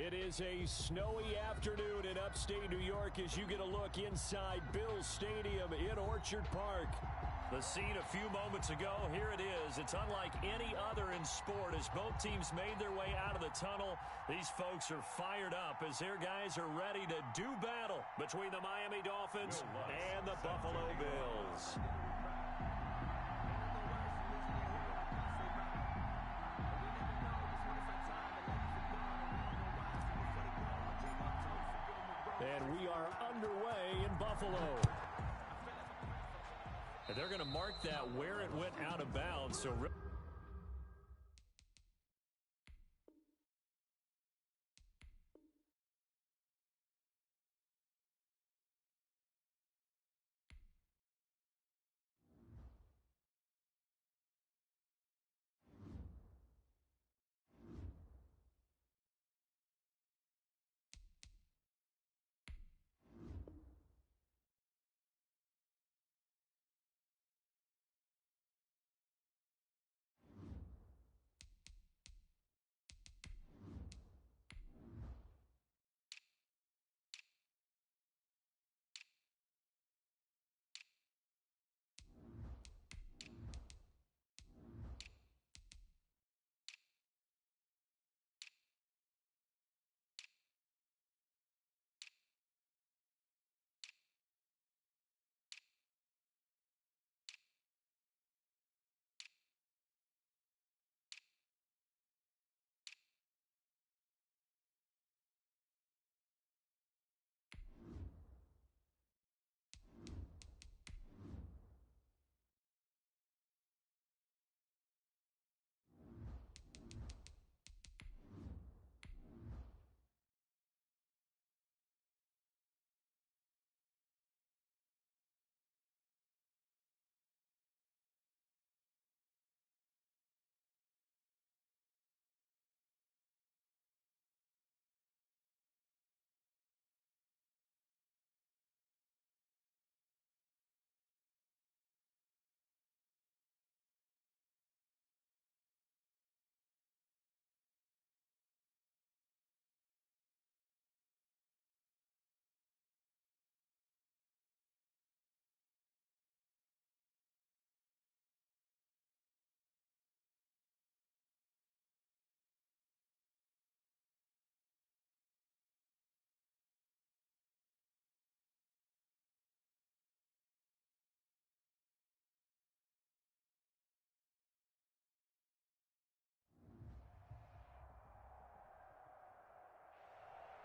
It is a snowy afternoon in upstate New York as you get a look inside Bills Stadium in Orchard Park. The scene a few moments ago, here it is. It's unlike any other in sport as both teams made their way out of the tunnel. These folks are fired up as their guys are ready to do battle between the Miami Dolphins and the Buffalo Bills. And we are underway in Buffalo. And they're going to mark that where it went out of bounds. So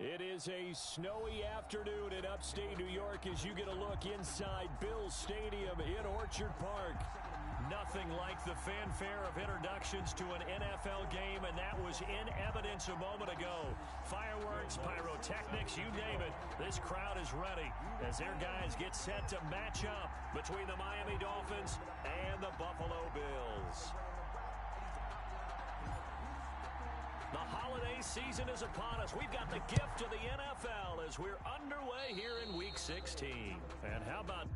it is a snowy afternoon in upstate New York as you get a look inside Bills Stadium in Orchard Park. nothing like the fanfare of introductions to an NFL game, and that was in evidence a moment ago. Fireworks, pyrotechnics, you name it. This crowd is ready as their guys get set to match up between the Miami Dolphins and the Buffalo Bills. The holiday season is upon us. We've got the gift of the NFL as we're underway here in Week 16. And how about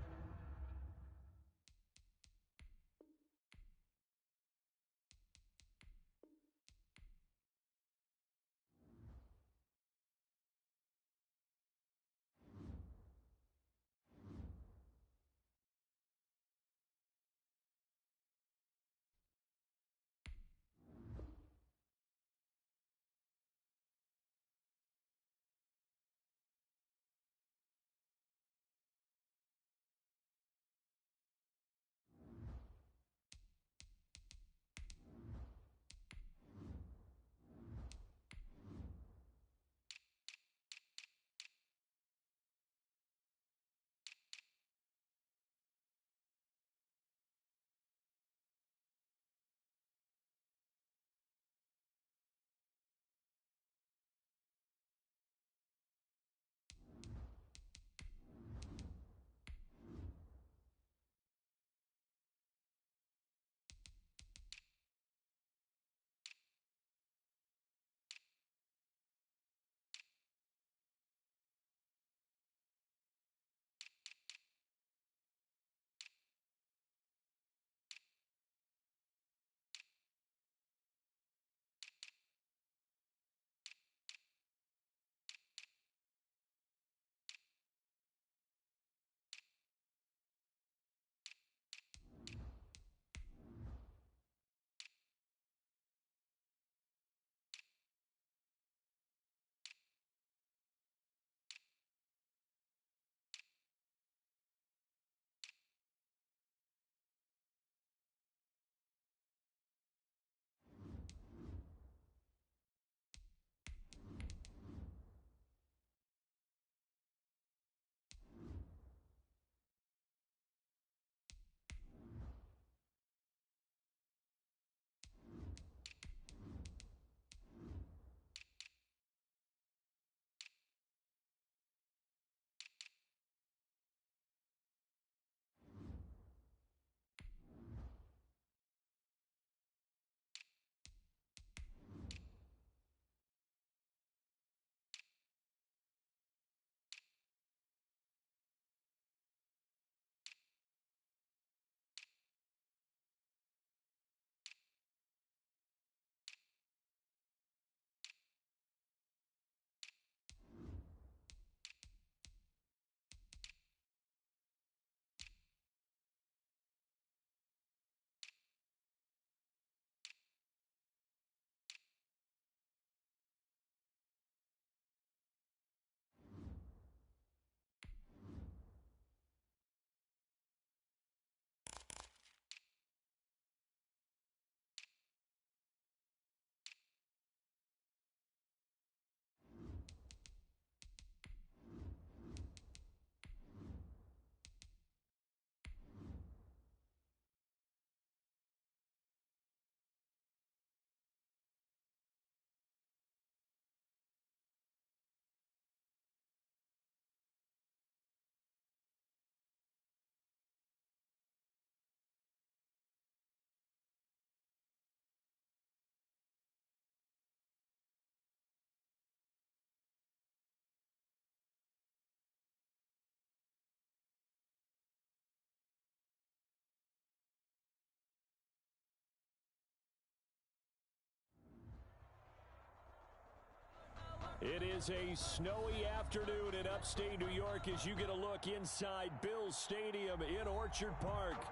It is a snowy afternoon in upstate New York as you get a look inside Bills Stadium in Orchard Park.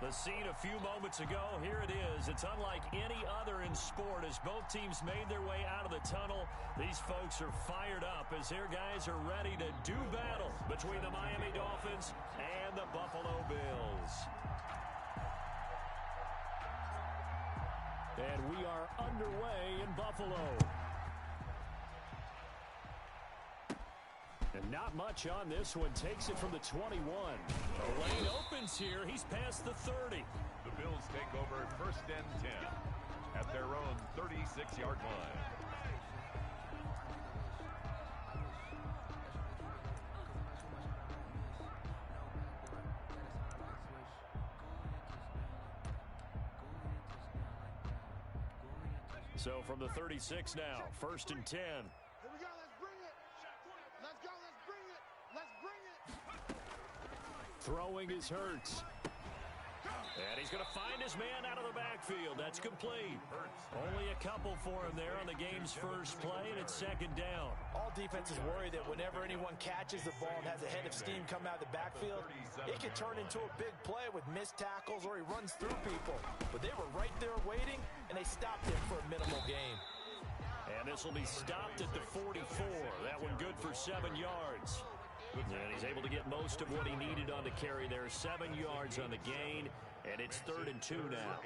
The scene a few moments ago, here it is. It's unlike any other in sport as both teams made their way out of the tunnel. These folks are fired up as their guys are ready to do battle between the Miami Dolphins and the Buffalo Bills. And we are underway in Buffalo. And not much on this one. Takes it from the 21. The lane opens here. He's past the 30. The Bills take over 1st and 10 at their own 36-yard line. So from the 36 now, 1st and 10. Here we go. Let's bring it. Let's go. Let's bring it. Let's bring it. Throwing is Hurts. And he's going to find his man out of the backfield. That's complete. Only a couple for him there on the game's first play, and it's 2nd down. All defenses worry that whenever anyone catches the ball and has a head of steam come out of the backfield, it can turn into a big play with missed tackles or he runs through people. But they were right there waiting, and they stopped him for a minimal gain. And this will be stopped at the 44. That one good for 7 yards. And he's able to get most of what he needed on the carry there. 7 yards on the gain, and it's 3rd and 2 now.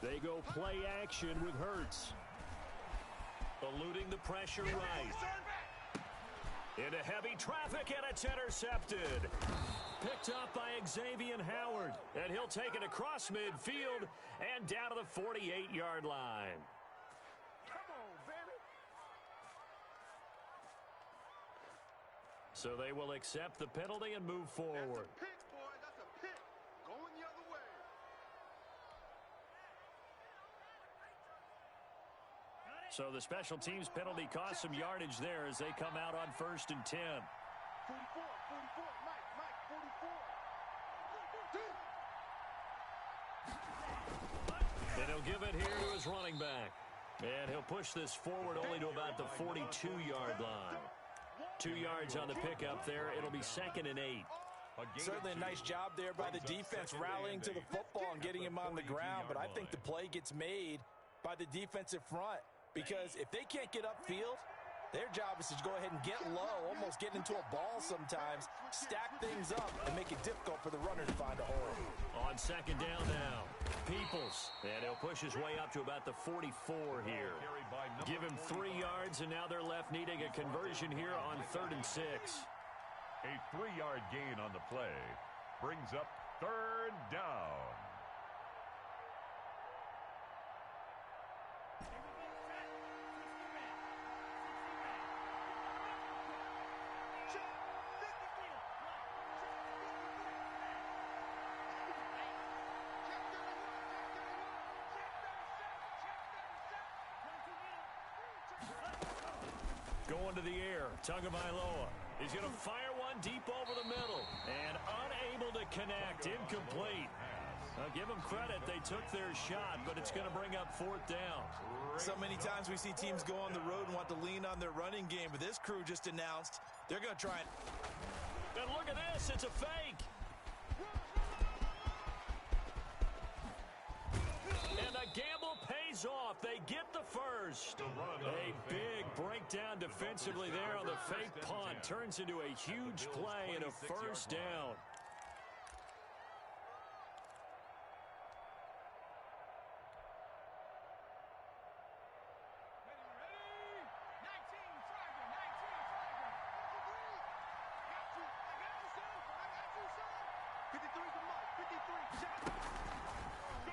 They go play action with Hurts. Eluding the pressure right. Into heavy traffic, and it's intercepted. Picked up by Xavier Howard. And he'll take it across midfield and down to the 48-yard line. So they will accept the penalty and move forward. That's a pick, boy. That's a pick. Going the other way. So the special teams penalty cost some yardage there as they come out on 1st and 10. 44, Mike, 44. And he'll give it here to his running back. And he'll push this forward only to about the 42-yard line. 2 yards on the pickup there. It'll be 2nd and 8. Certainly a nice job there by the defense rallying to the football and getting him on the ground. But I think the play gets made by the defensive front because if they can't get upfield, their job is to go ahead and get low, almost get into a ball sometimes, stack things up, and make it difficult for the runner to find a hole. On 2nd down now, Peoples. And he'll push his way up to about the 44 here. Give him 3 yards, and now they're left needing a conversion here on 3rd and 6. A 3-yard gain on the play brings up 3rd down. Going to the air, Tagovailoa. He's going to fire one deep over the middle and unable to connect, incomplete. Now give them credit, they took their shot, but it's going to bring up 4th down. So many times we see teams go on the road and want to lean on their running game, but this crew just announced they're going to try it. And look at this, it's a fake. And the gamble pays off. They get the first. A big breakdown defensively there on the fake punt. Turns into a huge play and a 1st down.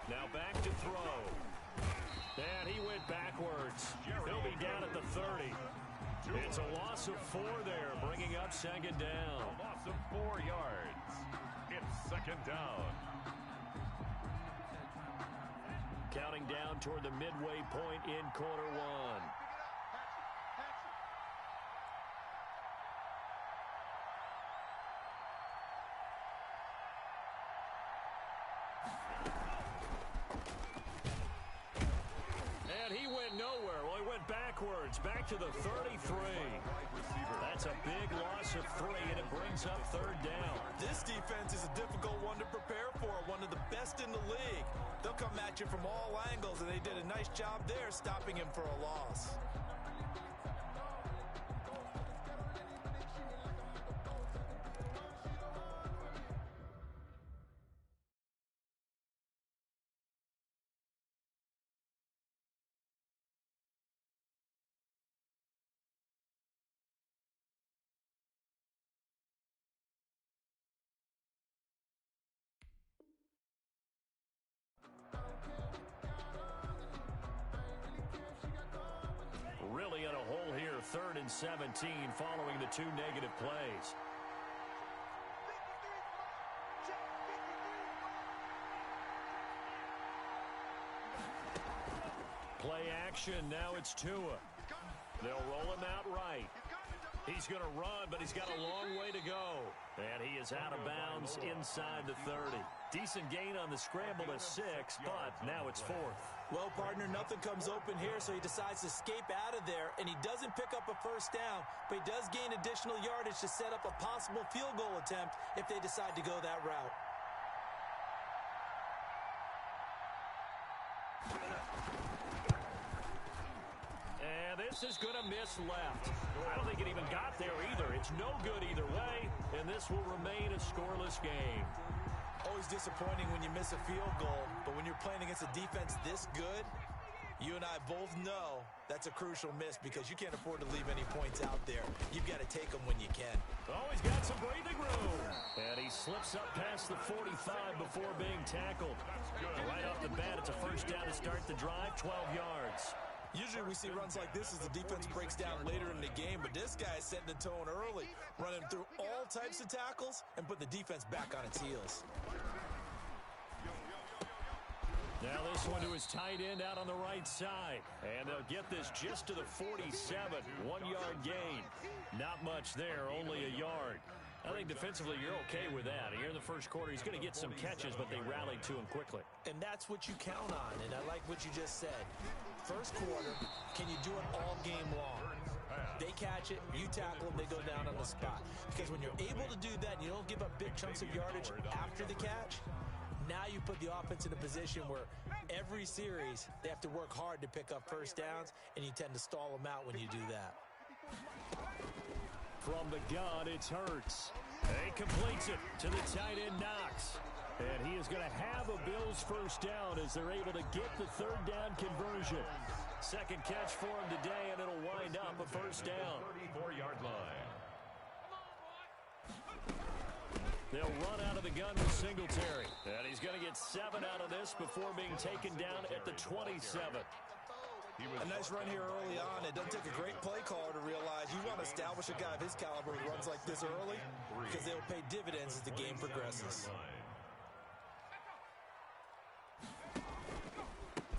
Now back to throw. And he went backwards. He'll be down at the 30. It's a loss of 4 there, bringing up 2nd down. A loss of 4 yards. It's 2nd down. Counting down toward the midway point in quarter 1. It's back to the 33. That's a big loss of 3, and it brings up 3rd down. This defense is a difficult one to prepare for, one of the best in the league. They'll come at you from all angles, and they did a nice job there stopping him for a loss. Really in a hole here, 3rd and 17 following the 2 negative plays. Play action, now it's Tua. They'll roll him out right. He's going to run, but he's got a long way to go. And he is out of bounds inside the 30. Decent gain on the scramble to 6, but now it's 4th. Well, partner, nothing comes open here, so he decides to escape out of there, and he doesn't pick up a 1st down, but he does gain additional yardage to set up a possible field goal attempt if they decide to go that route. And this is going to miss left. I don't think it even got there either. It's no good either way, and this will remain a scoreless game. Always disappointing when you miss a field goal, but when you're playing against a defense this good, you and I both know that's a crucial miss because you can't afford to leave any points out there. You've got to take them when you can. Oh, he's got some breathing room. And he slips up past the 45 before being tackled. Right off the bat, it's a 1st down to start the drive, 12 yards. Usually we see runs like this as the defense breaks down later in the game, but this guy is setting the tone early, running through all types of tackles and put the defense back on its heels. Now this one to his tight end out on the right side. And they'll get this just to the 47. 1-yard gain. Not much there, only a yard. I think defensively you're okay with that. Here in the 1st quarter, he's going to get some catches, but they rallied to him quickly. And that's what you count on, and I like what you just said. 1st quarter, can you do it all game long? They catch it, you tackle them, they go down on the spot. Because when you're able to do that and you don't give up big chunks of yardage after the catch, now you put the offense in a position where every series they have to work hard to pick up 1st downs, and you tend to stall them out when you do that. From the gun, it's Hurts. He completes it to the tight end, Knox. And he is going to have a Bills 1st down as they're able to get the 3rd down conversion. 2nd catch for him today, and it'll wind up a 1st down. 34-yard line. They'll run out of the gun with Singletary. And he's going to get 7 out of this before being taken down at the 27. A nice run here early on. It doesn't take a great play caller to realize you want to establish a guy of his caliber who runs like this early because they'll pay dividends as the game progresses.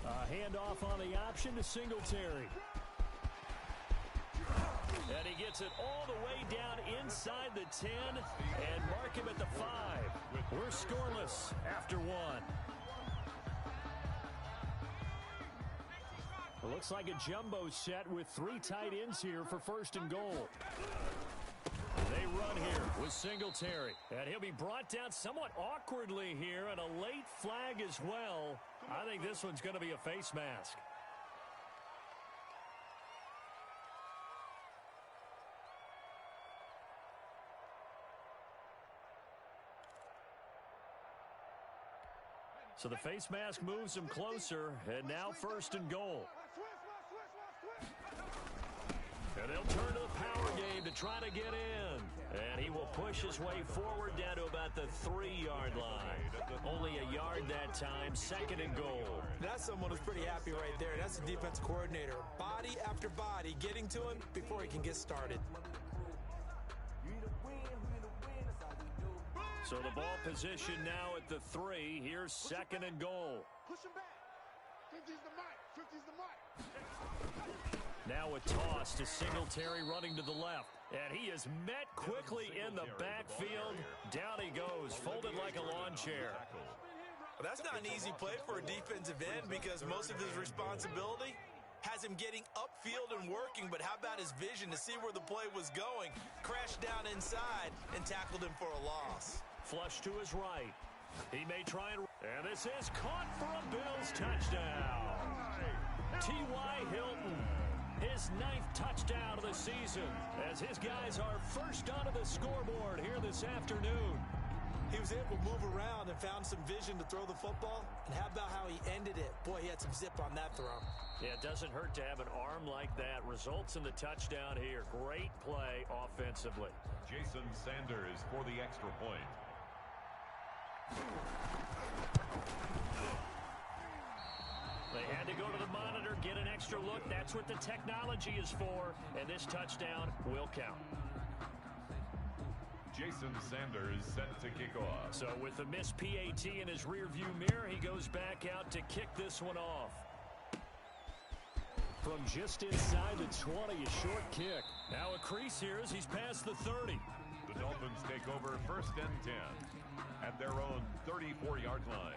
A handoff on the option to Singletary. And he gets it all the way down inside the 10 and mark him at the 5. We're scoreless after 1. It looks like a jumbo set with 3 tight ends here for 1st and goal. They run here with Singletary. And he'll be brought down somewhat awkwardly here, and a late flag as well. I think this one's going to be a face mask. So the face mask moves him closer, and now 1st and goal. And they'll turn to the power game to try to get in. And he will push his way forward down to about the 3-yard line. Only a yard that time, 2nd and goal. That's someone who's pretty happy right there. That's the defense coordinator. Body after body getting to him before he can get started. So the ball position now at the 3. Here's 2nd and goal. Push him back. 50's the mic. 50's the mic. Now a toss to Singletary running to the left. And he is met quickly in the backfield. Down he goes, folded like a lawn chair. Well, that's not an easy play for a defensive end because most of his responsibility has him getting upfield and working, but how about his vision to see where the play was going? Crashed down inside and tackled him for a loss. Flush to his right. He may try and this is caught for a Bills touchdown. T.Y. Hilton, his 9th touchdown of the season, as his guys are first onto the scoreboard here this afternoon. He was able to move around and found some vision to throw the football. And how about how he ended it? Boy, he had some zip on that throw. Yeah, it doesn't hurt to have an arm like that. Results in the touchdown here. Great play offensively. Jason Sanders for the extra point. They had to go to the monitor, get an extra look. That's what the technology is for. And this touchdown will count. Jason Sanders set to kick off. So with the missed PAT in his rearview mirror, he goes back out to kick this one off. From just inside the 20, a short kick. Now a crease here as he's past the 30. The Dolphins take over 1st and 10 at their own 34-yard line.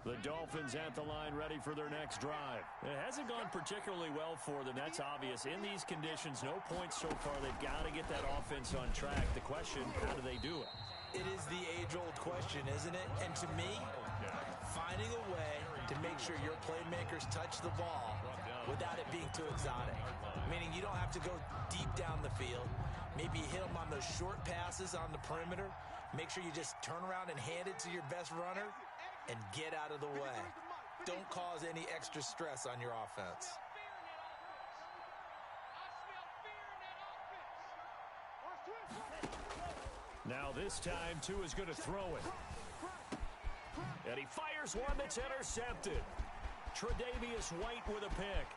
The Dolphins at the line ready for their next drive. It hasn't gone particularly well for them. That's obvious. In these conditions, no points so far. They've got to get that offense on track. The question, how do they do it? It is the age-old question, isn't it? And to me, finding a way to make sure your playmakers touch the ball without it being too exotic. Meaning you don't have to go deep down the field. Maybe hit them on those short passes on the perimeter. Make sure you just turn around and hand it to your best runner and get out of the way. Don't cause any extra stress on your offense. Now this time, Tua's going to throw it. And he fires one that's intercepted. Tre'Davious White with a pick.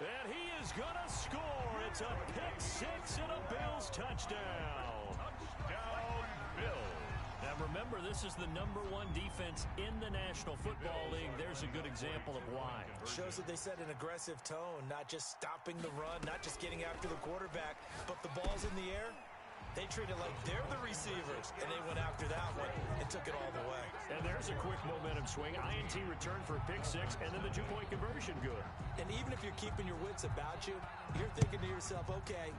And he is going to score. It's a pick six and a Bills touchdown. Touchdown, Bills. Now remember, this is the #1 defense in the National Football League. There's a good example of why. Shows that they set an aggressive tone, not just stopping the run, not just getting after the quarterback, but the ball's in the air. They treat it like they're the receivers, and they went after that one and took it all the way. And there's a quick momentum swing. INT return for a pick six, and then the 2-point conversion good. And even if you're keeping your wits about you, you're thinking to yourself, okay,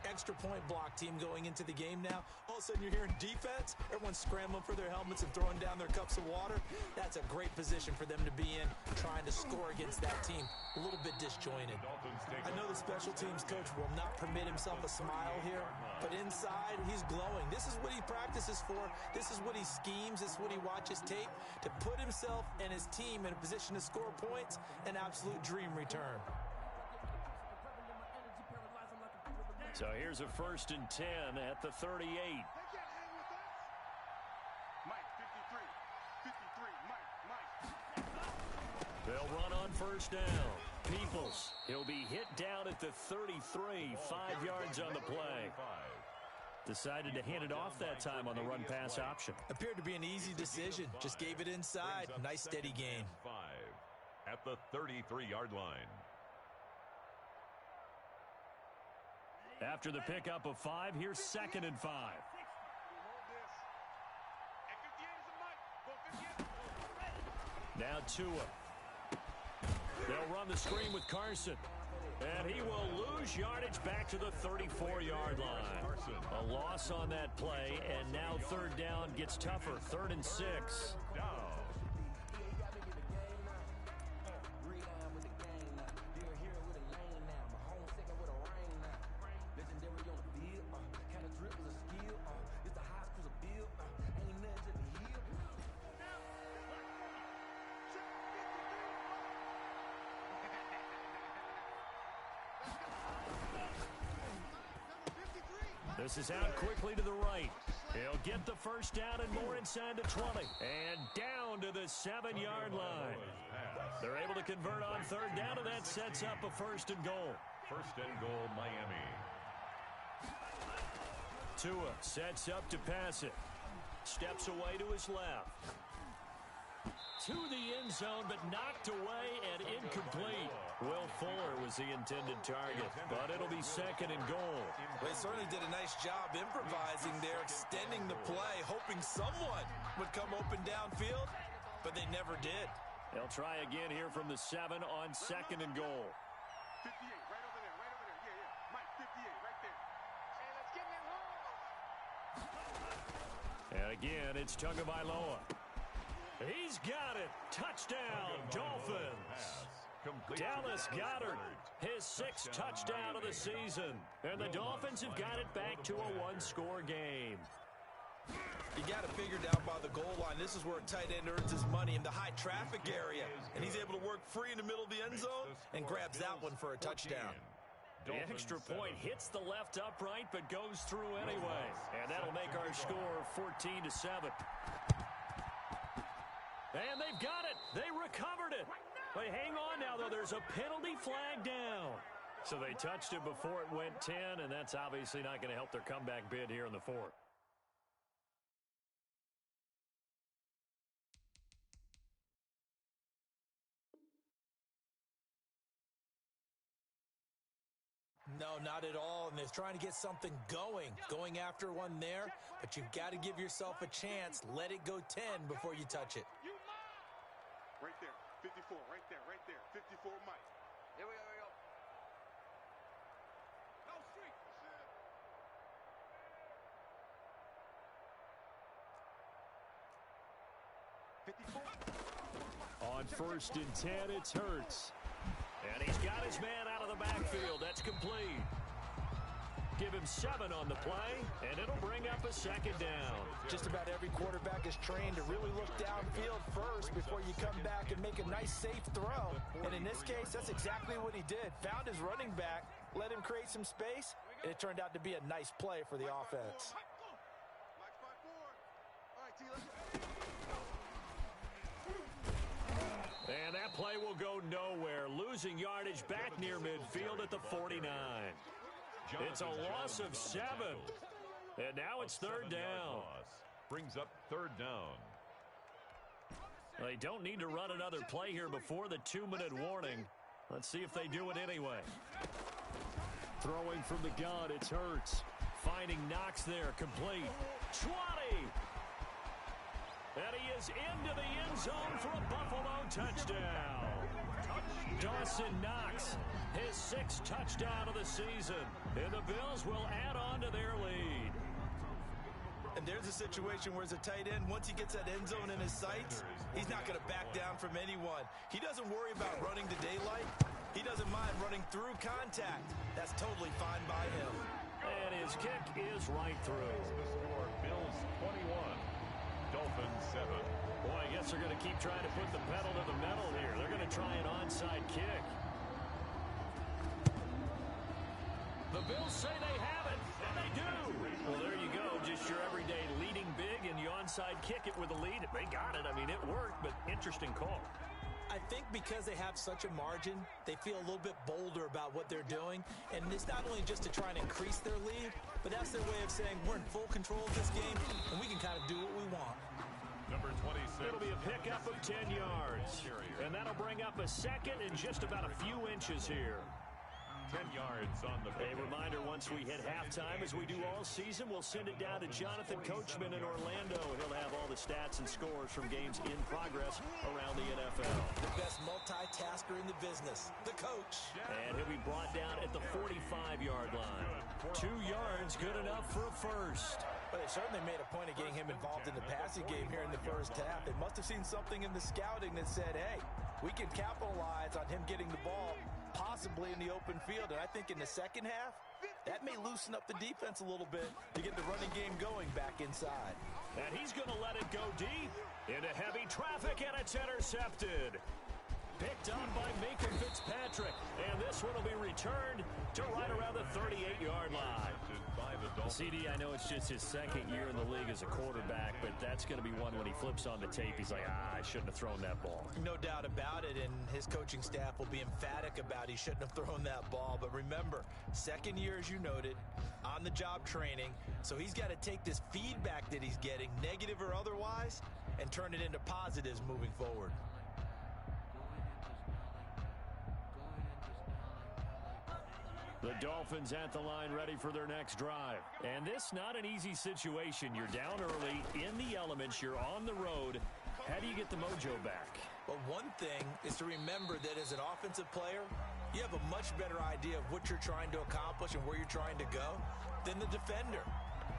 extra point block team going into the game now. All of a sudden you're hearing defense. Everyone's scrambling for their helmets and throwing down their cups of water. That's a great position for them to be in, trying to score against that team. A little bit disjointed. I know the special teams coach will not permit himself a smile here, but inside he's glowing. This is what he practices for. This is what he schemes. This is what he watches tape to put himself and his team in a position to score points. An absolute dream return. So here's a 1st and 10 at the 38. They can't hang with us. Mike, 53. Mike. They'll run on 1st down. Peoples, he'll be hit down at the 33, 5 yards on the play. Decided to hand it off that time on the run-pass option. Appeared to be an easy decision. Just gave it inside. Nice steady gain. 5 at the 33-yard line. After the pickup of 5, here's 2nd and 5. Now Tua. They'll run the screen with Carson. And he will lose yardage back to the 34-yard line. A loss on that play, and now 3rd down gets tougher. 3rd and 6. This is out quickly to the right. He'll get the 1st down and more inside the 20. And down to the 7-yard line. They're able to convert on 3rd down, and that sets up a 1st and goal. 1st and goal, Miami. Tua sets up to pass it. Steps away to his left. to the end zone, but knocked away and incomplete. Will Fuller was the intended target, but it'll be second and goal. Well, they certainly did a nice job improvising there, extending the play, hoping someone would come open downfield, but they never did. They'll try again here from the 7 on second and goal. 58, right over there, right over there. Yeah. Mike, 58, right there. Hey, let's get in there. And again, it's Tagovailoa. He's got it. Touchdown, Dolphins. Dallas Goedert, his 6th touchdown of the season. And the Dolphins have got it back to a 1-score game. You got to figure down by the goal line. This is where a tight end earns his money in the high traffic area. And he's able to work free in the middle of the end zone and grabs that one for a touchdown. The extra point hits the left upright but goes through anyway. And that'll make our score 14-7. And they've got it. They recovered it. But hang on now, though. There's a penalty flag down. So they touched it before it went 10, and that's obviously not going to help their comeback bid here in the 4th. No, not at all. And they're trying to get something going after one there. But you've got to give yourself a chance. Let it go 10 before you touch it. Right there, 54, right there, 54, Mike. Here we go, No street. 54. On 1st and 10, it's Hurts. And he's got his man out of the backfield. That's complete. Give him 7 on the play, and it'll bring up a 2nd down. Just about every quarterback is trained to really look downfield first before you come back and make a nice, safe throw. And in this case, that's exactly what he did. Found his running back, let him create some space, and it turned out to be a nice play for the offense. Mike, 5-4. All right, T, let's go. And that play will go nowhere. Losing yardage back near midfield at the 49. It's a loss of 7. And now it's 3rd down. Brings up 3rd down. They don't need to run another play here before the 2-minute warning. Let's see if they do it anyway. Throwing from the gun, it's Hurts. Finding Knox there, complete. 20! And he is into the end zone for a Buffalo touchdown. Dawson Knox, his 6th touchdown of the season. And the Bills will add on to their lead. And there's a situation where as a tight end, once he gets that end zone in his sights, he's not going to back down from anyone. He doesn't worry about running to daylight. He doesn't mind running through contact. That's totally fine by him. And his kick is right through. Score, Bills 21, Dolphins 7. Boy, I guess they're going to keep trying to put the pedal to the metal here. They're going to try an onside kick. The Bills say they have it, and they do. Well, there you go. Just your everyday leading big, and you onside kick it with a lead. They got it. I mean, it worked, but interesting call. I think because they have such a margin, they feel a little bit bolder about what they're doing. And it's not only just to try and increase their lead, but that's their way of saying we're in full control of this game, and we can kind of do what we want. Number 26. It'll be a pickup of 10 yards. And that'll bring up a 2nd and just about a few inches here. 10 yards on the A reminder, once we hit halftime, as we do all season, we'll send it down to Jonathan Coachman in Orlando, and he'll have all the stats and scores from games in progress around the NFL. The best multitasker in the business, the coach. And he'll be brought down at the 45-yard line. 2 yards, good enough for a first. But they certainly made a point of getting him involved in the passing game here in the first half. They must have seen something in the scouting that said, hey, we can capitalize on him getting the ball possibly in the open field. And I think in the second half, that may loosen up the defense a little bit to get the running game going back inside. And he's going to let it go deep into heavy traffic, and it's intercepted. Picked up by Minka Fitzpatrick. And this one will be returned to right around the 38-yard line. CD, I know it's just his second year in the league as a quarterback, but that's going to be one when he flips on the tape. He's like, I shouldn't have thrown that ball. No doubt about it, and his coaching staff will be emphatic about he shouldn't have thrown that ball. But remember, second year, as you noted, on-the-job training, so he's got to take this feedback that he's getting, negative or otherwise, and turn it into positives moving forward. The Dolphins at the line ready for their next drive. And this not an easy situation. You're down early, in the elements, you're on the road. How do you get the mojo back? Well, one thing is to remember that as an offensive player, you have a much better idea of what you're trying to accomplish and where you're trying to go than the defender.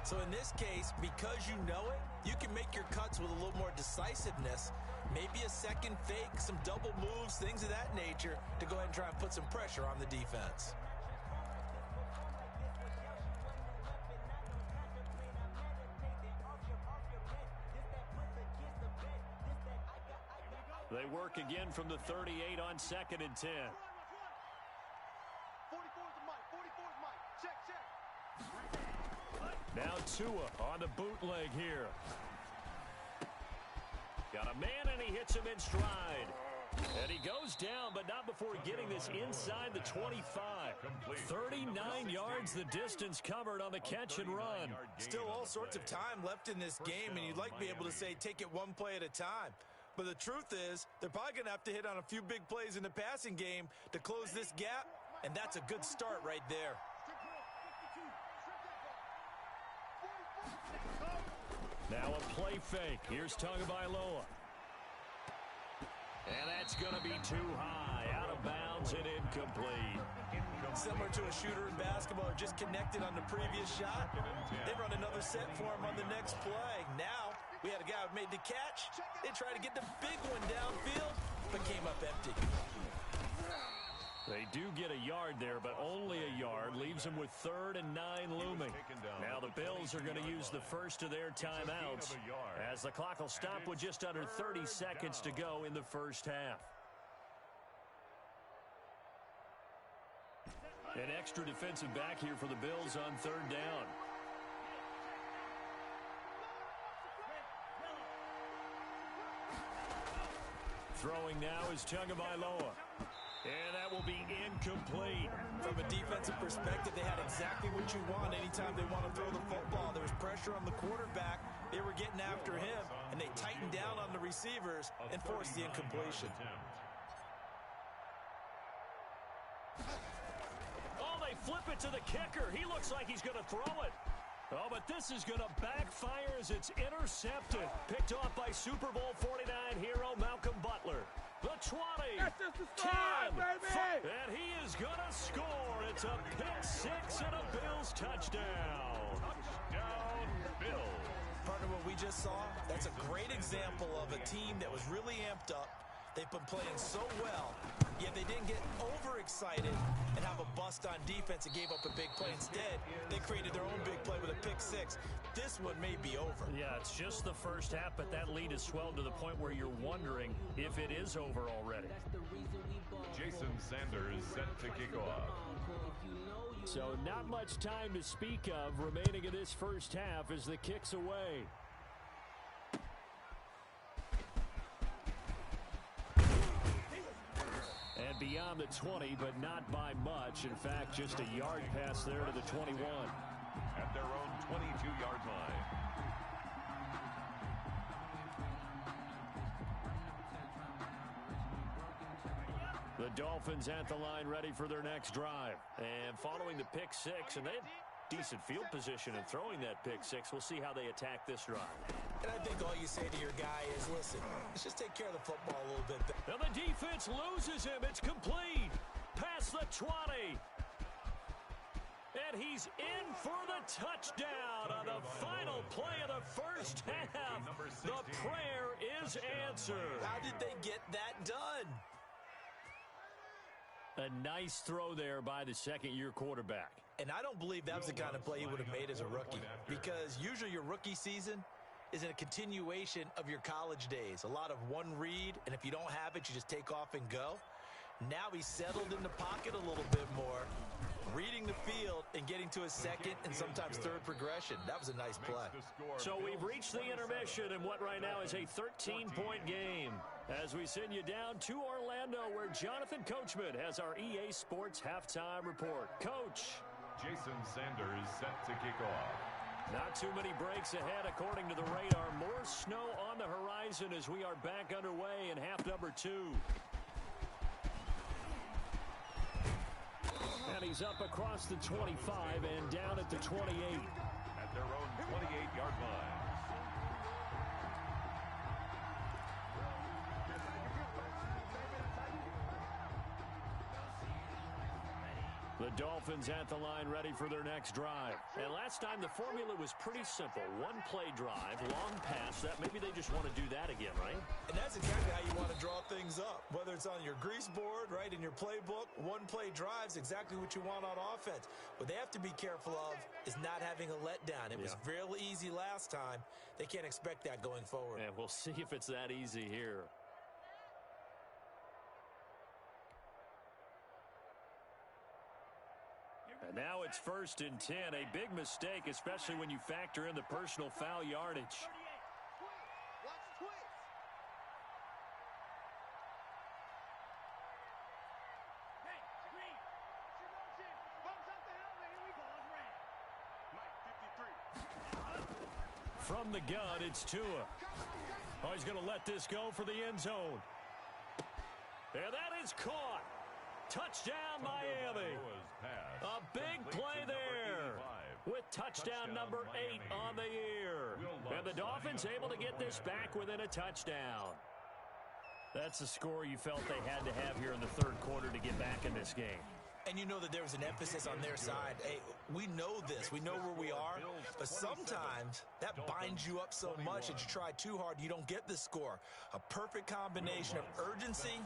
So in this case, because you know it, you can make your cuts with a little more decisiveness, maybe a second fake, some double moves, things of that nature, to go ahead and try and put some pressure on the defense. They work again from the 38 on 2nd and 10. 44's the mic. 44's mic. Check. Now Tua on the bootleg here. Got a man, and he hits him in stride. And he goes down, but not before getting this inside the 25. 39 yards the distance covered on the catch and run. Still all sorts of time left in this game, and you'd like to be able to say take it one play at a time. But the truth is, they're probably going to have to hit on a few big plays in the passing game to close this gap, and that's a good start right there. Now a play fake. Here's Tagovailoa. And that's going to be too high. Out of bounds and incomplete. Similar to a shooter in basketball, just connected on the previous shot. They run another set for him on the next play. Now, we had a guy who made the catch. They tried to get the big one downfield, but came up empty. They do get a yard there, but only a yard. Leaves them with 3rd and 9 looming. Now the Bills are going to use the first of their timeouts as the clock will stop with just under 30 seconds to go in the first half. An extra defensive back here for the Bills on 3rd down. Throwing now is Tagovailoa. And that will be incomplete. From a defensive perspective, they had exactly what you want anytime they want to throw the football. There was pressure on the quarterback. They were getting after him, and they tightened down on the receivers and forced the incompletion. Oh, they flip it to the kicker. He looks like he's going to throw it. Oh, but this is going to backfire as it's intercepted. Picked off by Super Bowl 49 hero Malcolm Butler. The 20, 10, and he is going to score. It's a pick-6 and a Bills touchdown. Touchdown, Bills. Partner, what we just saw, that's a great example of a team that was really amped up. They've been playing so well, yet they didn't get overexcited and have a bust on defense and gave up a big play. Instead, they created their own big play with a pick-6. This one may be over. Yeah, it's just the first half, but that lead has swelled to the point where you're wondering if it is over already. Jason Sanders set to kick off. So not much time to speak of remaining in this first half as the kick's away. And beyond the 20, but not by much. In fact, just a yard pass there to the 21. At their own 22-yard line. The Dolphins at the line ready for their next drive. And following the pick-6, and they had decent field position in throwing that pick-6. We'll see how they attack this drive. And I think all you say to your guy is, listen, let's just take care of the football a little bit. And the defense loses him. It's complete. Past the 20. And he's in for the touchdown on the final play of the first half. The prayer is answered. How did they get that done? A nice throw there by the second-year quarterback. And I don't believe that was the kind of play he would have made as a rookie. Because usually your rookie season, is a continuation of your college days. A lot of one read, and if you don't have it, you just take off and go. Now he's settled in the pocket a little bit more, reading the field and getting to his second and sometimes third progression. That was a nice play. So we've reached the intermission in what right now is a 13-point game. As we send you down to Orlando, where Jonathan Coachman has our EA Sports Halftime Report. Coach. Jason Sanders set to kick off. Not too many breaks ahead according to the radar. More snow on the horizon as we are back underway in half number 2. And he's up across the 25 and down at the 28. At their own 28-yard line. The Dolphins at the line ready for their next drive. And last time the formula was pretty simple. One play drive, long pass. That maybe they just want to do that again, right? And that's exactly how you want to draw things up. Whether it's on your grease board, right, in your playbook, one play drive's exactly what you want on offense. What they have to be careful of is not having a letdown. It was real easy last time. They can't expect that going forward. And we'll see if it's that easy here. And now it's 1st and 10. A big mistake, especially when you factor in the personal foul yardage. Watch twist. Hey, Green. Bumps up the helmet. Here we go. Mike 53. From the gun, it's Tua. Oh, he's going to let this go for the end zone. And that is caught. Touchdown, Miami. A big play there with touchdown number 8 on the year. And the Dolphins able to get this back within a touchdown. That's the score you felt they had to have here in the third quarter to get back in this game. And you know that there was an emphasis on their side. Hey, we know this. We know where we are. But sometimes that binds you up so much that you try too hard, you don't get the score. A perfect combination of urgency,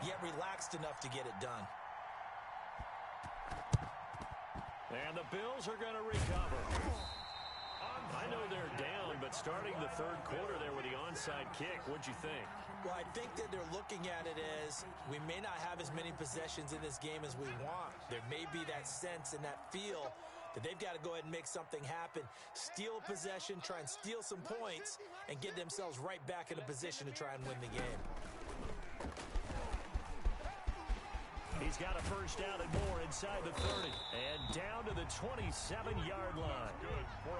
yet relaxed enough to get it done. And the Bills are going to recover. I know they're down, but starting the third quarter there with the onside kick, what'd you think? Well, I think that they're looking at it as we may not have as many possessions in this game as we want. There may be that sense and that feel that they've got to go ahead and make something happen, steal a possession, try and steal some points, and get themselves right back in a position to try and win the game. He's got a first down and more inside the 30. And down to the 27-yard line.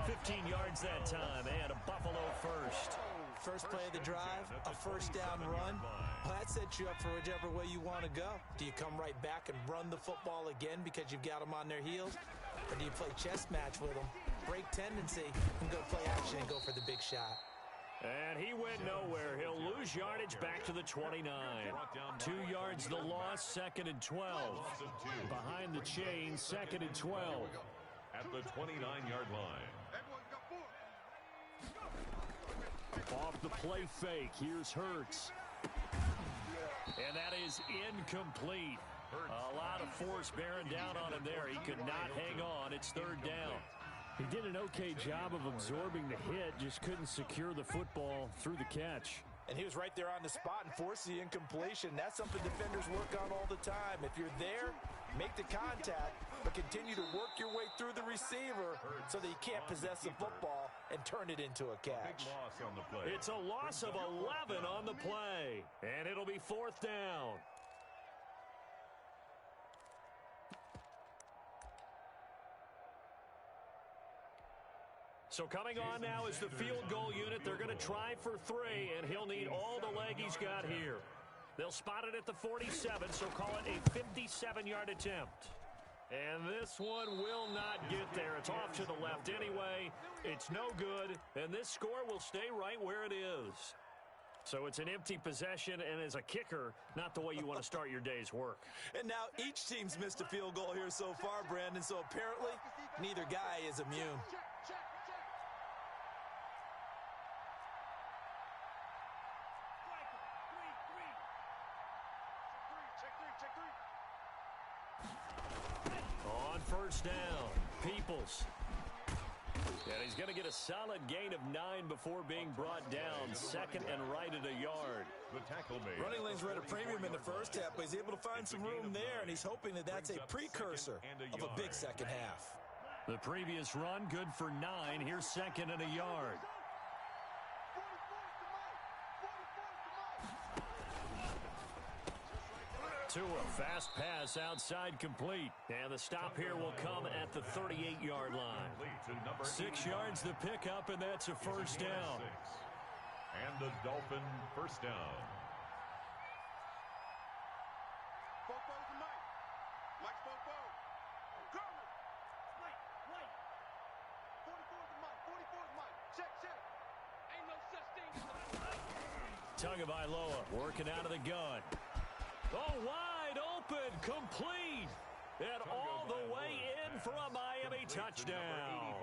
15 yards that time, and a Buffalo first. First play of the drive, a first down run. Well, that sets you up for whichever way you want to go. Do you come right back and run the football again because you've got them on their heels? Or do you play chess match with them, break tendency, and go play action and go for the big shot? And he went nowhere. He'll lose yardage back to the 29. 2 yards the loss, 2nd and 12. Behind the chain, 2nd and 12. At the 29-yard line. Off the play fake, here's Hurts. And that is incomplete. A lot of force bearing down on him there. He could not hang on. It's 3rd down. He did an okay job of absorbing the hit, just couldn't secure the football through the catch. And he was right there on the spot and forced the incompletion. That's something defenders work on all the time. If you're there, make the contact, but continue to work your way through the receiver so that you can't possess the football and turn it into a catch. Big loss on the play. It's a loss of 11 on the play, and it'll be 4th down. So coming on now is the field goal unit. They're going to try for 3, and he'll need all the leg he's got here. They'll spot it at the 47, so call it a 57-yard attempt. And this one will not get there. It's off to the left anyway. It's no good, and this score will stay right where it is. So it's an empty possession, and as a kicker, not the way you want to start your day's work. And now each team's missed a field goal here so far, Brandon, so apparently neither guy is immune. On 1st down, Peoples. And he's going to get a solid gain of 9 before being brought down. Second and right at a yard. The tackle made. Running lanes were at a premium in the first half, but he's able to find some room there, and he's hoping that that's a precursor of a big second half. The previous run, good for 9. Here's second and a yard. To a fast pass outside complete. And the stop here will come at the 38-yard line. 6 yards the pickup, and that's a first down. And the Dolphin first down. Tagovailoa working out of the gun. Oh, wide open, complete, and all the way in for a Miami touchdown.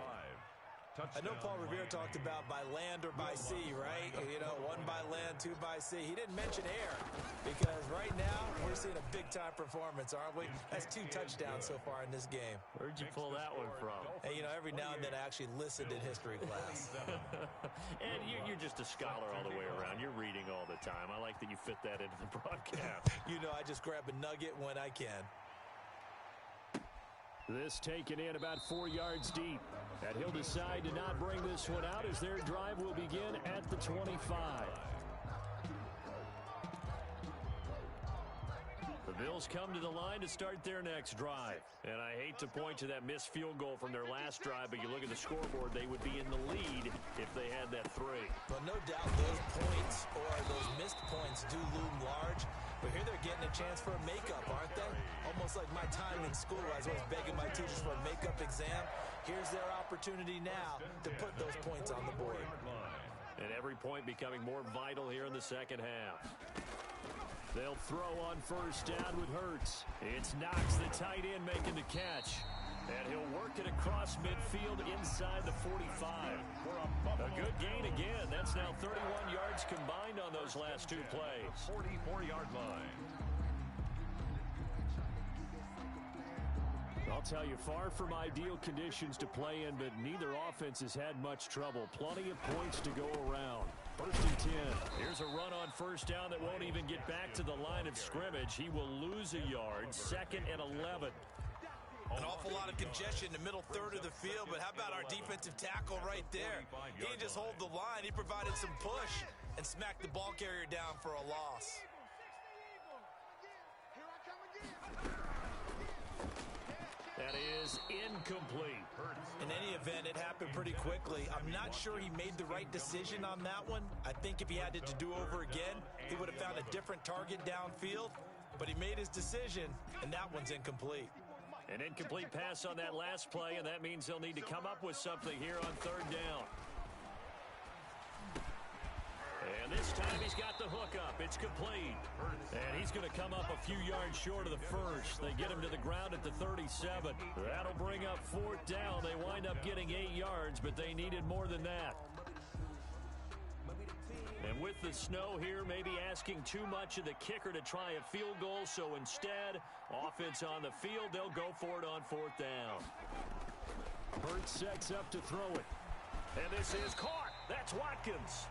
I know Paul Revere talked about by land or by sea, right? You know, 1 by land, 2 by sea. He didn't mention air because right now we're seeing a big-time performance, aren't we? That's 2 touchdowns so far in this game. Where'd you pull that one from? Hey, you know, every now and then I actually listened in history class. And you're just a scholar all the way around. You're reading all the time. I like that you fit that into the broadcast. You know, I just grab a nugget when I can. This taken in about 4 yards deep. And he'll decide to not bring this one out as their drive will begin at the 25. The Bills come to the line to start their next drive. And I hate to point to that missed field goal from their last drive, but you look at the scoreboard, they would be in the lead if they had that 3. Well, no doubt those points or those missed points do loom large. But here they're getting a chance for a makeup, aren't they? Almost like my time in school. I was always begging my teachers for a makeup exam. Here's their opportunity now to put those points on the board. And every point becoming more vital here in the second half. They'll throw on first down with Hurts. It's Knox, the tight end, making the catch. And he'll work it across midfield inside the 45. A good gain again. That's now 31 yards combined on those last 2 plays. 44-yard line. I'll tell you, far from ideal conditions to play in, but neither offense has had much trouble. Plenty of points to go around. First and 10. Here's a run on first down that won't even get back to the line of scrimmage. He will lose a yard. Second and 11. An awful lot of congestion in the middle third of the field, but how about our defensive tackle right there? He didn't just hold the line. He provided some push and smacked the ball carrier down for a loss. That is incomplete. In any event, it happened pretty quickly. I'm not sure he made the right decision on that one. I think if he had it to do over again, he would have found a different target downfield. But he made his decision, and that one's incomplete. An incomplete pass on that last play, and that means they'll need to come up with something here on third down. And this time he's got the hook up. It's complete. And he's going to come up a few yards short of the first. They get him to the ground at the 37. That'll bring up fourth down. They wind up getting 8 yards, but they needed more than that. And with the snow here, maybe asking too much of the kicker to try a field goal. So instead, offense on the field, they'll go for it on fourth down. Hurts sets up to throw it. And this is caught. That's Watkins.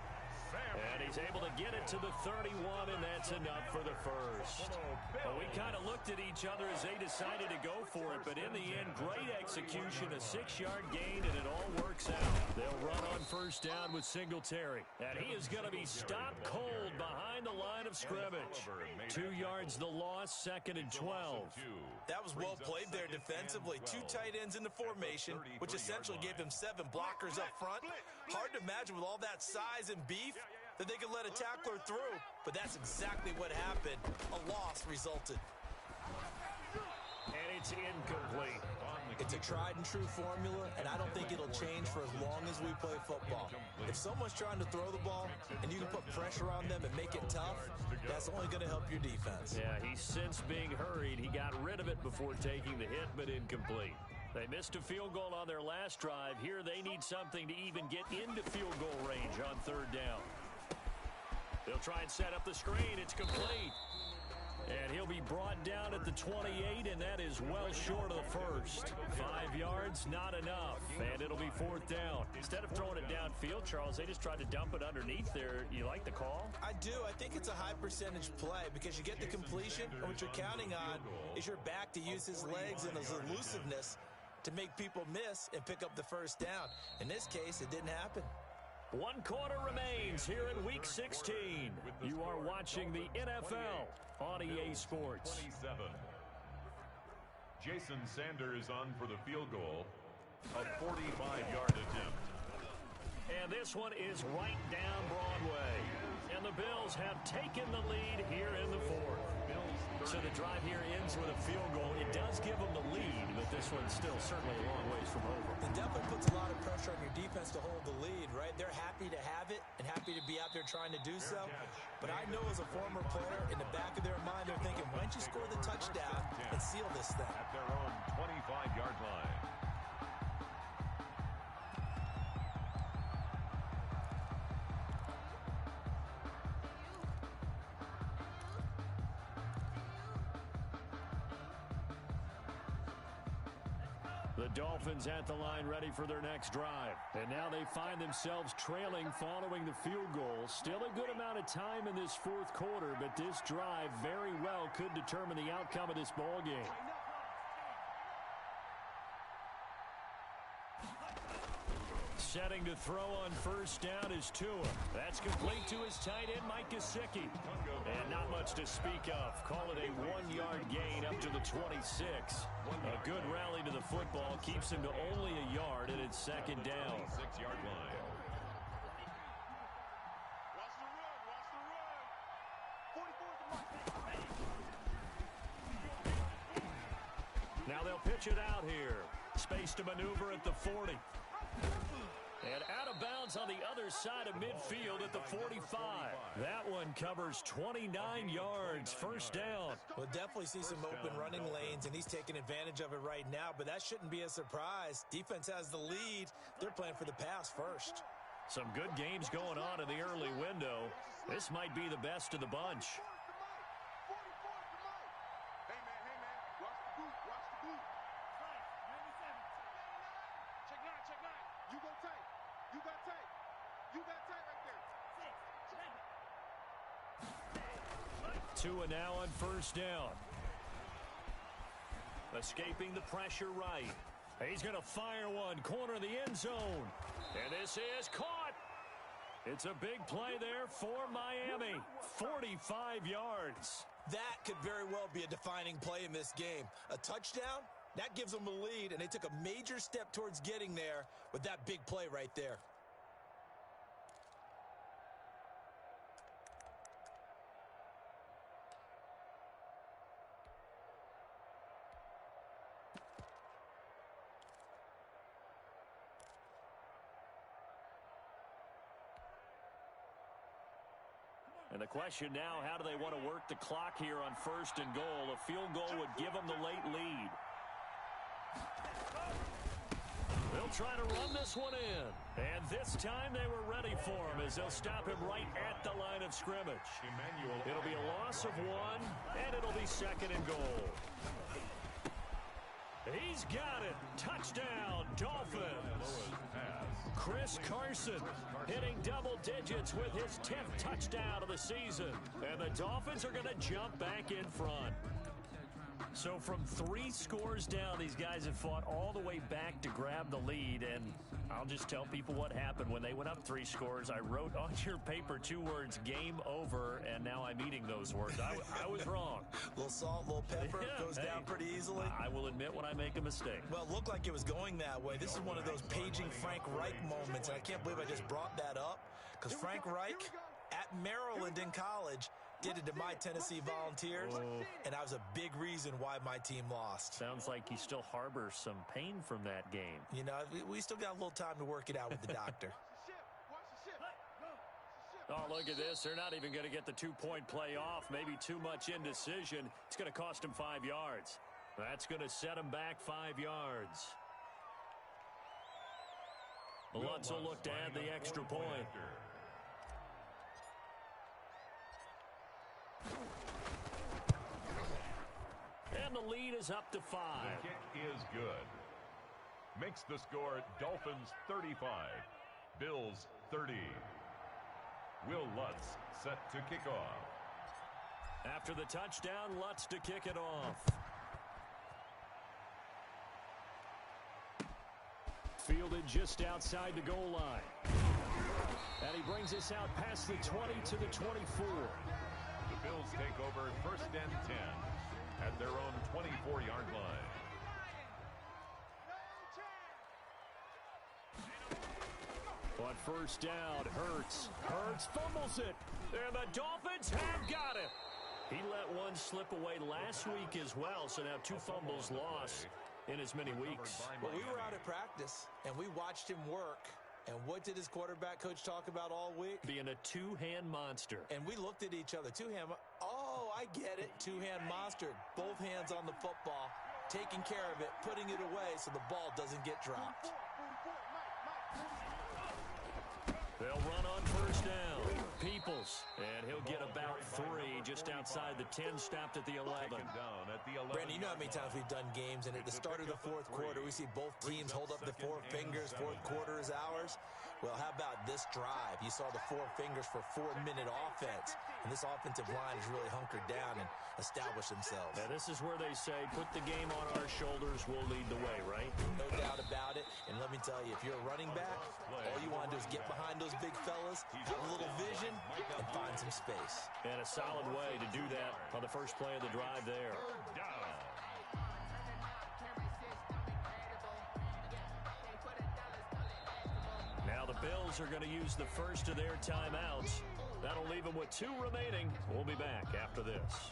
And he's able to get it to the 31, and that's enough for the first. Well, we kind of looked at each other as they decided to go for it, but in the end, great execution, a 6-yard gain, and it all works out. They'll run on first down with Singletary, and he is going to be stopped cold behind the line of scrimmage. 2 yards the loss, second and 12. That was well played there defensively. 2 tight ends in the formation, which essentially gave them 7 blockers up front. Hard to imagine with all that size and beef that they could let a tackler through, but that's exactly what happened. A loss resulted. And it's incomplete. It's a tried and true formula, and I don't think it'll change for as long as we play football. If someone's trying to throw the ball and you can put pressure on them and make it tough, that's only going to help your defense. Yeah, he's since being hurried. He got rid of it before taking the hit, but incomplete. They missed a field goal on their last drive. Here they need something to even get into field goal range on third down. They'll try and set up the screen. It's complete. And he'll be brought down at the 28, and that is well short of the first. 5 yards, not enough, and it'll be 4th down. Instead of throwing it downfield, Charles, they just tried to dump it underneath there. You like the call? I do. I think it's a high percentage play because you get the completion, and what you're counting on is your back to use his legs and his elusiveness to make people miss and pick up the first down. In this case, it didn't happen. 1 quarter remains here in Week 16. You are watching the NFL on EA Sports. 27. Jason Sanders on for the field goal. A 45-yard attempt. And this one is right down Broadway. And the Bills have taken the lead here in the 4th. So the drive here ends with a field goal. It does give them the lead, but this one's still certainly a long ways from over. It definitely puts a lot of pressure on your defense to hold the lead, right? They're happy to have it and happy to be out there trying to do so. But I know as a former player, in the back of their mind, they're thinking, why don't you score the touchdown and seal this thing? At their own 25-yard line. The Dolphins at the line ready for their next drive. And now they find themselves trailing following the field goal. Still a good amount of time in this 4th quarter, but this drive very well could determine the outcome of this ball game. Setting to throw on first down is Tua. That's complete to his tight end, Mike Gesicki. And not much to speak of. Call it a 1-yard gain up to the 26. A good rally to the football keeps him to only a yard, and it's 2nd down. 6-yard line. Watch the run. Watch the run. 44 Now they'll pitch it out here. Space to maneuver at the 40. And out of bounds on the other side of midfield at the 45. That one covers 29 yards. First down. We'll definitely see some open running lanes, and he's taking advantage of it right now, but that shouldn't be a surprise. Defense has the lead. They're playing for the pass first. Some good games going on in the early window. This might be the best of the bunch. Hey, man. Watch the boot. Watch the boot. Check 9. You go tight. You got tight. You got tight right there. Tua now on first down. Escaping the pressure right. He's going to fire one. Corner of the end zone. And this is caught. It's a big play there for Miami. 45 yards. That could very well be a defining play in this game. A touchdown, that gives them a lead, and they took a major step towards getting there with that big play right there. And the question now, how do they want to work the clock here on 1st and goal? A field goal would give them the late lead. They'll try to run this one in. And this time they were ready for him as they'll stop him right at the line of scrimmage. It'll be a loss of 1, and it'll be 2nd and goal. He's got it. Touchdown, Dolphins. Chris Carson hitting double digits with his 10th touchdown of the season. And the Dolphins are going to jump back in front. So from 3 scores down, these guys have fought all the way back to grab the lead. And I'll just tell people what happened when they went up 3 scores. I wrote on your paper 2 words, game over, and now I'm eating those words. I was wrong. A little salt, a little pepper, goes down pretty easily. I will admit when I make a mistake. Well, it looked like it was going that way. This is one of those paging Frank Reich moments, and I can't believe I just brought that up, because Frank Reich at Maryland in college did it to my Tennessee Volunteers, and that was a big reason why my team lost. Sounds like you still harbor some pain from that game. You know, we still got a little time to work it out with the doctor. Oh, look at this. They're not even going to get the 2-point play off. Maybe too much indecision. It's going to cost them 5 yards. That's going to set them back 5 yards. Lutz will look to add the extra point. And the lead is up to 5. The kick is good. Makes the score Dolphins 35, Bills 30. Will Lutz set to kick off. After the touchdown, Lutz to kick it off. Fielded just outside the goal line. And he brings us out past the 20 to the 24. The Bills take over 1st and 10 at their own 24-yard line. On first down, Hurts fumbles it. And the Dolphins have got it. He let one slip away last week as well, so now 2 fumbles lost in as many weeks. Well, we were out at practice, and we watched him work. And what did his quarterback coach talk about all week? Being a two-hand monster. And we looked at each other. Two-hand. Oh, I get it. Two-hand monster. Both hands on the football, taking care of it, putting it away so the ball doesn't get dropped. They'll run on first down. Peoples. And he'll get about 3 just outside the 10, stopped at the 11. Brandon, you know how many times we've done games, and at the start of the 4th quarter, we see both teams hold up the 4 fingers. 4th quarter is ours. Well, how about this drive? You saw the 4 fingers for 4-minute offense. And this offensive line has really hunkered down and established themselves. Now, this is where they say, put the game on our shoulders, we'll lead the way, right? No doubt about it. And let me tell you, if you're a running back, all you want to do is get behind those big fellas, have a little vision, and find some space. And a solid way to do that on the first play of the drive there. Now the Bills are going to use the first of their timeouts. That'll leave them with 2 remaining. We'll be back after this.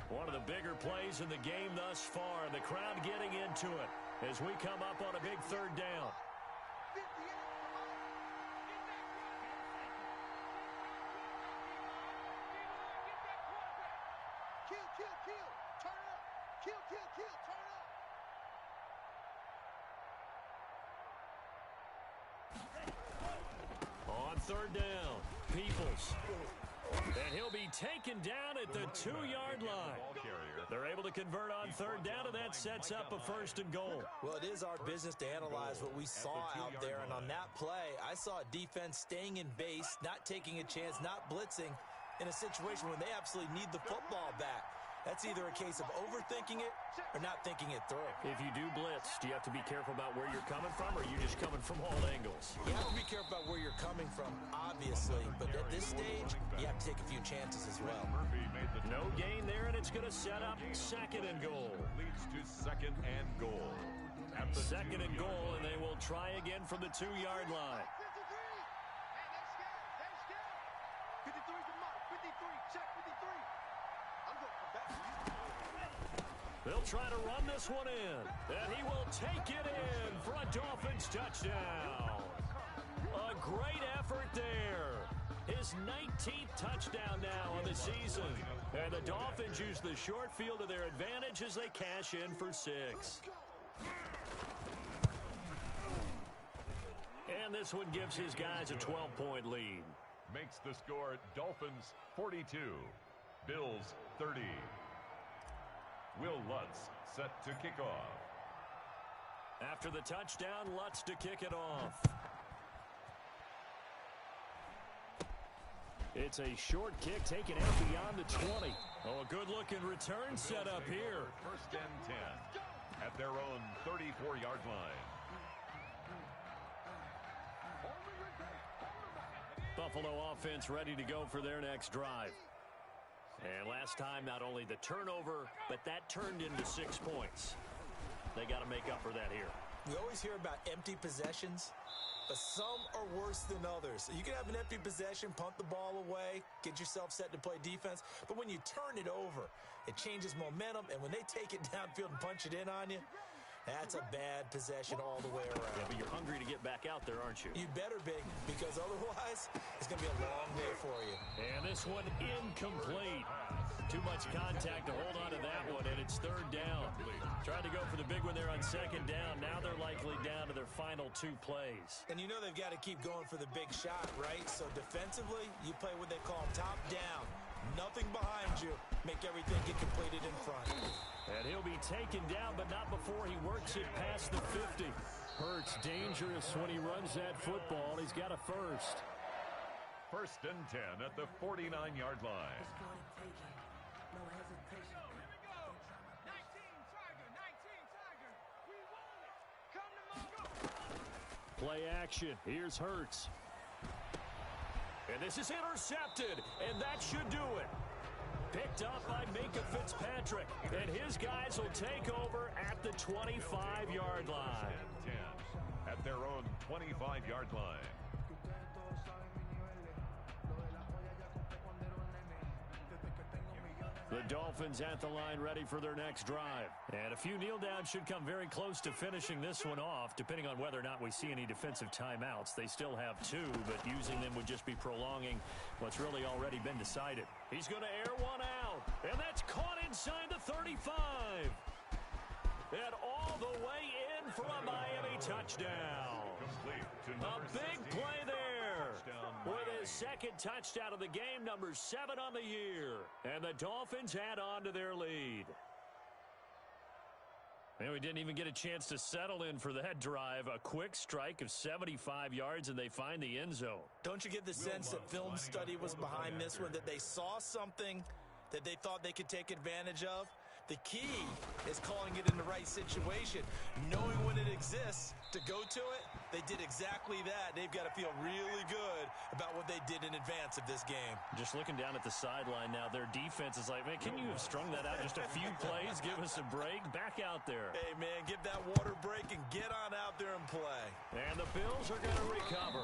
One of the bigger plays in the game thus far, and the crowd getting into it as we come up on a big 3rd down. On 3rd down, Peoples. And he'll be taken down at the 2-yard line. They're able to convert on 3rd down, and that sets up a 1st and goal. Well, it is our business to analyze what we saw out there, and on that play, I saw a defense staying in base, not taking a chance, not blitzing in a situation where they absolutely need the football back. That's either a case of overthinking it or not thinking it through. If you do blitz, do you have to be careful about where you're coming from, or are you just coming from all angles? You have to be careful about where you're coming from, obviously. But at this stage, you have to take a few chances as well. No gain there, and it's going to set up 2nd and goal. Leads to 2nd and goal. At the 2nd and goal, and they will try again from the 2-yard line. 53 to mark. 53. Check 53. I'm going to come back. They'll try to run this one in, and he will take it in for a Dolphins touchdown. A great effort there. His 19th touchdown now on the season. And the Dolphins use the short field to their advantage as they cash in for 6. And this one gives his guys a 12-point lead. Makes the score Dolphins 42, Bills 30. Will Lutz set to kick off. After the touchdown, Lutz to kick it off. It's a short kick taken out beyond the 20. Oh, a good-looking return set up here. 1st and 10 at their own 34-yard line. Buffalo offense ready to go for their next drive. And last time, not only the turnover, but that turned into 6 points. They got to make up for that here. We always hear about empty possessions, but some are worse than others. You can have an empty possession, punt the ball away, get yourself set to play defense, but when you turn it over, it changes momentum, and when they take it downfield and punch it in on you, that's a bad possession all the way around. Yeah, but you're hungry to get back out there, aren't you? You better be, because otherwise, it's going to be a long day for you. And this one incomplete. Too much contact to hold on to that one, and it's 3rd down. Tried to go for the big one there on 2nd down. Now they're likely basically down to their final 2 plays. And you know they've got to keep going for the big shot, right? So defensively, you play what they call top down. Nothing behind you. Make everything get completed in front. And he'll be taken down, but not before he works it past the 50. Hurts dangerous when he runs that football. He's got a first. 1st and 10 at the 49-yard line. Play action. Here's Hurts. And this is intercepted, and that should do it. Picked up by Minkah Fitzpatrick, and his guys will take over at the 25-yard line. 10 at their own 25-yard line. The Dolphins at the line ready for their next drive. And a few kneel downs should come very close to finishing this one off, depending on whether or not we see any defensive timeouts. They still have 2, but using them would just be prolonging what's really already been decided. He's going to air one out, and that's caught inside the 35. And all the way in for a Miami touchdown. A big play there. With his 2nd touchdown of the game, number 7 on the year. And the Dolphins add on to their lead. And we didn't even get a chance to settle in for that drive. A quick strike of 75 yards, and they find the end zone. Don't you get the sense that film study was behind this one, that they saw something that they thought they could take advantage of? The key is calling it in the right situation, knowing when it exists to go to it. They did exactly that. They've got to feel really good about what they did in advance of this game. Just looking down at the sideline now, their defense is like, man, can you have strung that out just a few plays? Give us a break. Back out there. Hey, man, give that water break and get on out there and play. And the Bills are going to recover.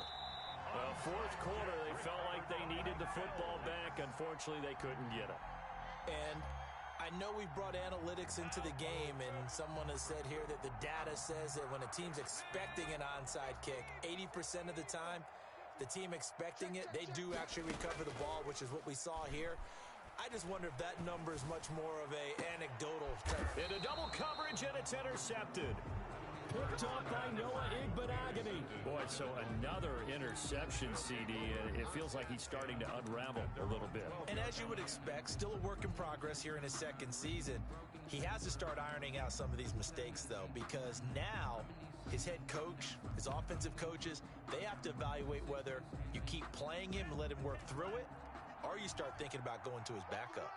Well, 4th quarter, they felt like they needed the football back. Unfortunately, they couldn't get it. And I know we've brought analytics into the game, and someone has said here that the data says that when a team's expecting an onside kick, 80% of the time, the team expecting it, they do actually recover the ball, which is what we saw here. I just wonder if that number is much more of a anecdotal type. Into double coverage, and it's intercepted. Picked up by Noah Igbenogany. Boy, so another interception, CD. It feels like he's starting to unravel a little bit. And as you would expect, still a work in progress here in his 2nd season. He has to start ironing out some of these mistakes, though, because now his head coach, his offensive coaches, they have to evaluate whether you keep playing him and let him work through it, or you start thinking about going to his backup.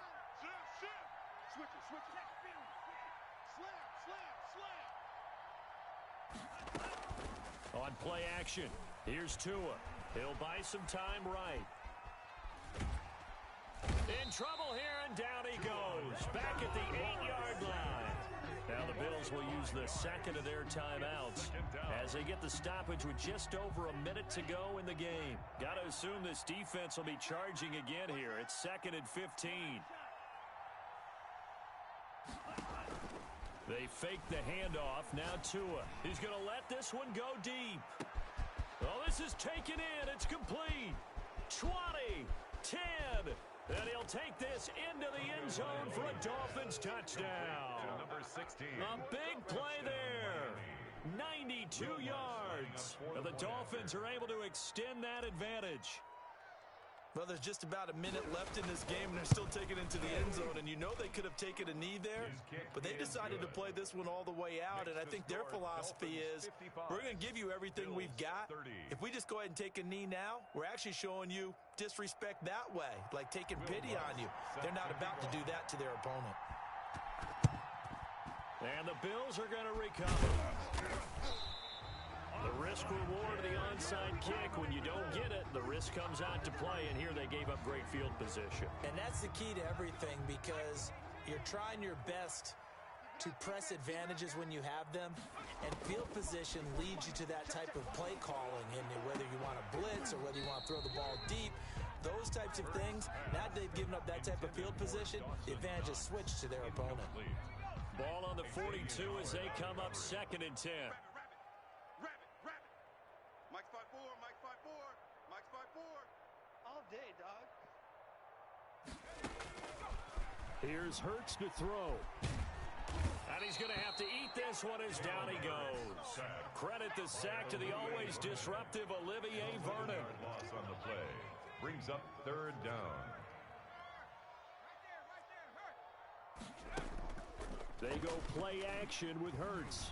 Switch it, switch it. On play action, here's Tua. He'll buy some time right. In trouble here, and down he goes. Back at the 8-yard line. Now the Bills will use the 2nd of their timeouts as they get the stoppage with just over a minute to go in the game. Got to assume this defense will be charging again here. It's 2nd and 15. They fake the handoff. Now Tua. He's going to let this one go deep. Oh, this is taken in. It's complete. 20, 10. And he'll take this into the end zone for a Dolphins touchdown. Number 16. A big play there. 92 yards. And the Dolphins are able to extend that advantage. Well, there's just about a minute left in this game, and they're still taking it into the end zone. And you know they could have taken a knee there, but they decided to play this one all the way out. And I think their philosophy is, we're going to give you everything we've got. If we just go ahead and take a knee now, we're actually showing you disrespect that way, like taking pity on you. They're not about to do that to their opponent. And the Bills are going to recover. The risk-reward of the onside kick. When you don't get it, the risk comes out to play, and here they gave up great field position. And that's the key to everything, because you're trying your best to press advantages when you have them, and field position leads you to that type of play calling, and whether you want to blitz or whether you want to throw the ball deep, those types of things. Now they've given up that type of field position, the advantage is switched to their opponent. Ball on the 42 as they come up 2nd and 10. Mike's 5'4", Mike's 5'4", Mike's 5'4". All day, dog. Here's Hurts to throw. And he's going to have to eat this one as down he goes. Credit the sack to the always disruptive Olivier Vernon. Loss on the play brings up third down. They go play action with Hurts.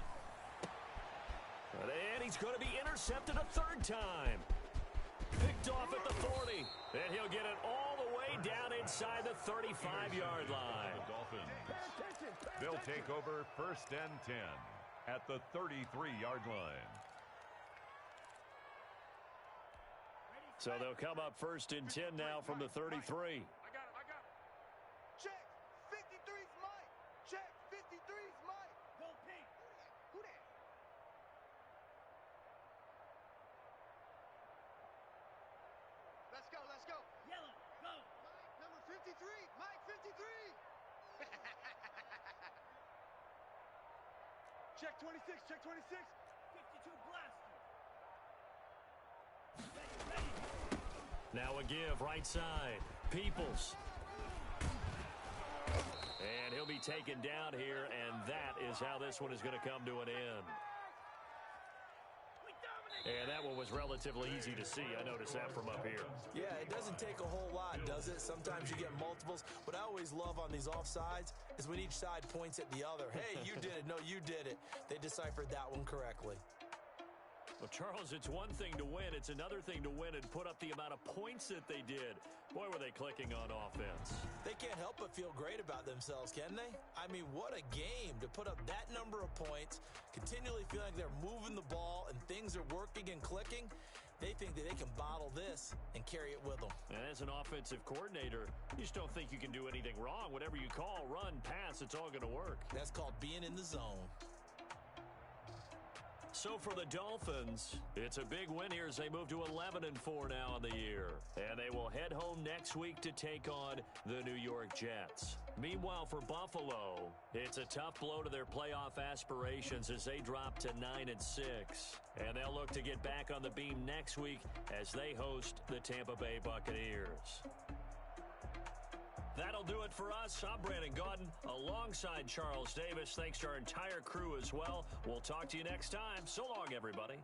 And he's going to be intercepted a third time. Picked off at the 40. And he'll get it all the way down inside the 35-yard line. The Dolphins. They'll take over 1st and 10 at the 33-yard line. So they'll come up 1st and 10 now from the 33. I got it. Check. 53's Mike. Check. 53's Mike. Go pink. Who that? Let's go. Yellow. Go. Mike, number 53. Mike, 53. Check 26. Check 26. 52 blaster. Now a give right side. Peoples. And he'll be taken down here, and that is how this one is going to come to an end. And that one was relatively easy to see. I noticed that from up here. Yeah, it doesn't take a whole lot, does it? Sometimes you get multiples. What I always love on these offsides is when each side points at the other. Hey, you did it. No, you did it. They deciphered that one correctly. Well, Charles, it's one thing to win. It's another thing to win and put up the amount of points that they did. Boy, were they clicking on offense. They can't help but feel great about themselves, can they? I mean, what a game to put up that number of points, continually feeling like they're moving the ball and things are working and clicking. They think that they can bottle this and carry it with them. And as an offensive coordinator, you just don't think you can do anything wrong. Whatever you call, run, pass, it's all going to work. That's called being in the zone. So for the Dolphins, it's a big win here as they move to 11-4 now in the year. And they will head home next week to take on the New York Jets. Meanwhile, for Buffalo, it's a tough blow to their playoff aspirations as they drop to 9-6. And they'll look to get back on the beam next week as they host the Tampa Bay Buccaneers. That'll do it for us. I'm Brandon Gaudin alongside Charles Davis. Thanks to our entire crew as well. We'll talk to you next time. So long, everybody.